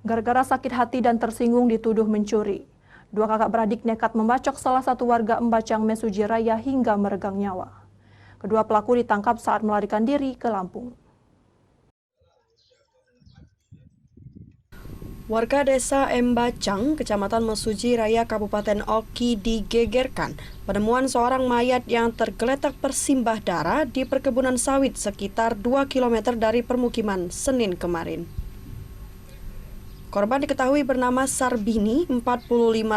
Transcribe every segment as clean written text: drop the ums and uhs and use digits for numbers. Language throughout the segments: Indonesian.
Gara-gara sakit hati dan tersinggung dituduh mencuri. Dua kakak beradik nekat membacok salah satu warga Embacang Mesuji Raya hingga meregang nyawa. Kedua pelaku ditangkap saat melarikan diri ke Lampung. Warga desa Embacang, Kecamatan Mesuji Raya, Kabupaten Oki digegerkan penemuan seorang mayat yang tergeletak bersimbah darah di perkebunan sawit sekitar 2 km dari permukiman Senin kemarin. Korban diketahui bernama Sarbini, 45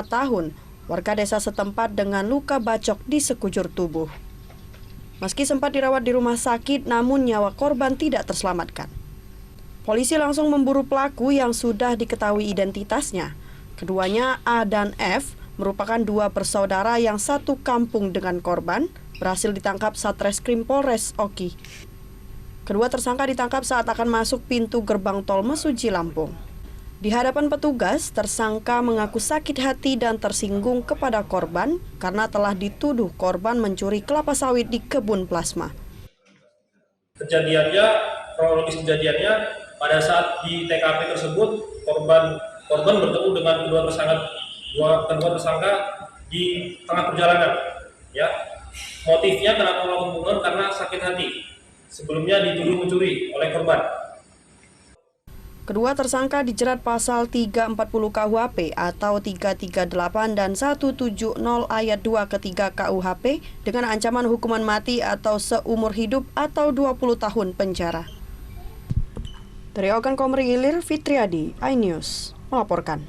tahun, warga desa setempat dengan luka bacok di sekujur tubuh. Meski sempat dirawat di rumah sakit, namun nyawa korban tidak terselamatkan. Polisi langsung memburu pelaku yang sudah diketahui identitasnya. Keduanya, A dan F, merupakan dua bersaudara yang satu kampung dengan korban, berhasil ditangkap Satreskrim Polres Oki. Kedua tersangka ditangkap saat akan masuk pintu gerbang tol Mesuji Lampung. Di hadapan petugas, tersangka mengaku sakit hati dan tersinggung kepada korban karena telah dituduh korban mencuri kelapa sawit di kebun plasma. Kronologis kejadiannya, pada saat di TKP tersebut, korban bertemu dengan kedua tersangka di tengah perjalanan. Ya, motifnya kenapa melakukan pembunuhan karena sakit hati. Sebelumnya dituduh mencuri oleh korban. Kedua tersangka dijerat pasal 340 KUHP atau 338 dan 170 ayat 2 ketiga KUHP dengan ancaman hukuman mati atau seumur hidup atau 20 tahun penjara. Dari Ogan Komering Ilir, Fitriadi, iNews melaporkan.